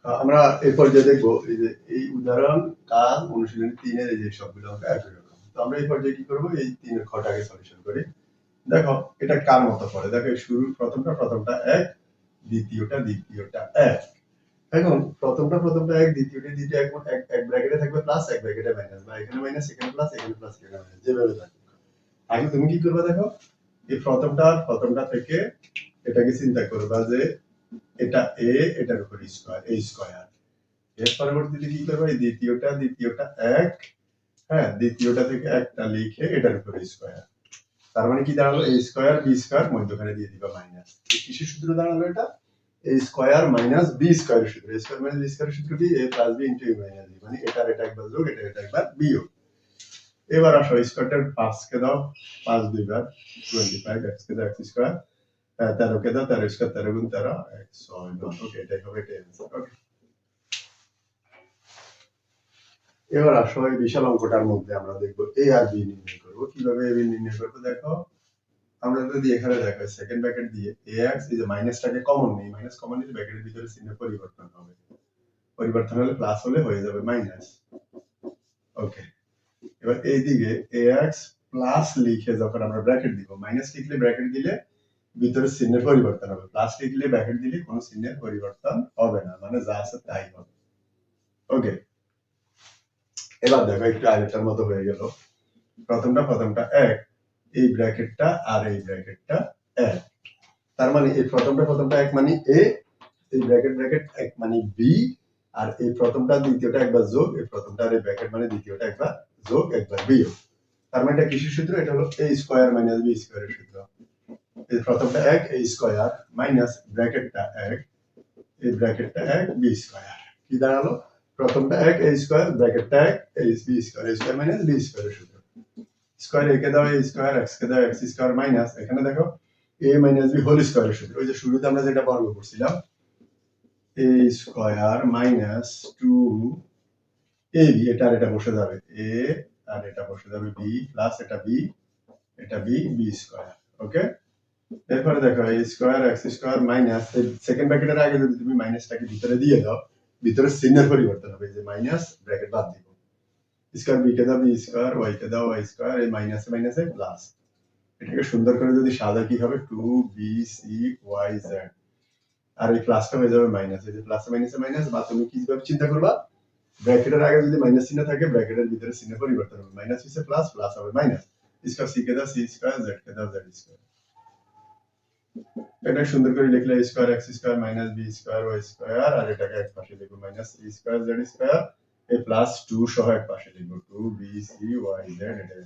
আমরা এই পর্যায়ে দেখবো এই যে এই উদাহরণ কাজ অনুশীলনী 3 এর এই যে সবগুলো অঙ্ক একই রকম। তো আমরা এই পর্যায়ে কি করব, এই 3 এর খটাকে সলিউশন করি। দেখো এটা কার মতো পড়ে, দেখো শুরু প্রথমটা 1, দ্বিতীয়টা 1। এখন প্রথমটা 1, দ্বিতীয়টা 1 এক ব্র্যাকেটে থাকবে প্লাস, এক ব্র্যাকেটে মাইনাস, বা এখানে মাইনাস এখানে প্লাস, এখানে প্লাস এখানে মাইনাস, যেভাবে থাকবে। আগে তুমি কি করবে, দেখো এই প্রথমটা থেকে এটাকে চিন্তা করবা যে এটা a, এটার উপর স্কয়ার, a স্কয়ার। এর পরবর্তীতে কি করবে, এই দ্বিতীয়টা 1, হ্যাঁ দ্বিতীয়টা থেকে একটা লিখে এটার উপর স্কয়ার। তার মানে কি দাঁড়ালো, a স্কয়ার b স্কয়ার, মধ্যখানে দিয়ে দিবা মাইনাস। কিসের সূত্র দাঁড়ালো এটা, a স্কয়ার মাইনাস b স্কয়ারের সূত্র। a স্কয়ার মাইনাস b স্কয়ারের সূত্র কি, a plus b into a minus b, মানে এটা একবার যোগ, এটা একবার বিয়োগ। এবার আসো স্কয়ারটার 5 কে দাও, 5 দুইবার 25, x কে দাও x স্কয়ার, 13 কে দাও 13 স্কয়ার, 13 গুণ 13 109। ওকে, এটাই হবে এটা आंसर। ওকে, এবার আসো এই বিশাল অঙ্কটার মধ্যে আমরা দেখব a আর b নির্ণয় করব। কিভাবে a b নির্ণয় করব, দেখো আমরা যদি এখানে দেখো সেকেন্ড ব্র্যাকেট দিয়ে ax, এই যে মাইনাসটাকে কমন নেই, মাইনাস কমন নিলে ব্র্যাকেটের ভিতরে চিহ্ন পরিবর্তন হবে, পরিবর্তন হলে প্লাস হলে হয়ে যাবে মাইনাস। ওকে, এবার এইদিকে ax প্লাস লিখে যখন আমরা ব্র্যাকেট দিব, মাইনাস লিখলে ব্র্যাকেট দিলে ভিতরে চিহ্নের পরিবর্তন হবে, প্লাস লিখলে ব্র্যাকেট দিলে কোনো চিহ্নের পরিবর্তন হবে না, মানে যা আছে তাই হবে। ওকে, এবার দেখো একটু আগেরটার মতো হয়ে গেল। প্রথমটা 1, এই ব্র্যাকেটটা আর এই ব্র্যাকেটটা 1। তার মানে এই প্রথমটা 1 মানে a, এই ব্র্যাকেট 1 মানে b, আর এই প্রথমটা দ্বিতীয়টা একবার যোগ, এই প্রথমটা আর এই ব্র্যাকেট মানে দ্বিতীয়টা একবার যোগ, একবার বিয়োগ। তার মানে এটা কিসের সূত্র, এটা হলো a স্কয়ার মাইনাস b স্কয়ারের সূত্র। এই প্রথমটা 1, a স্কয়ার মাইনাস ব্র্যাকেটটা 1, এই ব্র্যাকেটটা 1 b স্কয়ার। কি দাঁড়ালো, প্রথমটা 1, a স্কয়ার, ব্র্যাকেটটা 1, a b square, a square minus b স্কয়ারের সূত্র। স্কয়ার a কে দাও a স্কয়ার, x কে দাও x স্কয়ার মাইনাস, এখানে দেখো a মাইনাস b হোল স্কয়ারের সূত্র। ওই যে শুরুতে আমরা যেটা বর্গ করছিলাম, a স্কয়ার মাইনাস 2ab, এটা আর এটা বসে যাবে, a আর এটা বসে যাবে b, প্লাস এটা b b স্কয়ার। ওকে, এরপরে দেখো a square x square minus, এই সেকেন্ড ব্র্যাকেটের আগে যদি তুমি মাইনাসটাকে ভিতরে দিয়ে দাও, ভিতরে চিহ্নের পরিবর্তন হবে, যে মাইনাস ব্র্যাকেট বাদ দিব, স্কয়ার b কে দাও b স্কয়ার, y কে দাও y স্কয়ার, এই মাইনাসে মাইনাসে প্লাস। এটাকে সুন্দর করে যদি সাজাই কি হবে, 2bcyz, আর এই প্লাসটা হয়ে যাবে মাইনাস, এই যে প্লাসে মাইনাসে মাইনাস। বা তুমি কিভাবে চিন্তা করবা, ব্র্যাকেটের আগে যদি মাইনাস চিহ্ন থাকে, ব্র্যাকেটের ভিতরে চিহ্ন পরিবর্তন হবে, মাইনাস হইছে প্লাস, প্লাস হবে মাইনাস। স্কয়ার c কে দাও c স্কয়ার, z কে দাও z স্কয়ার। এটা সুন্দর করে লিখলে a square x square minus b square y square, আর এটাকে এক পাশে লিখব minus c square z square, এই প্লাস 2 সহ এক পাশে লিখব 2bcyz, এটা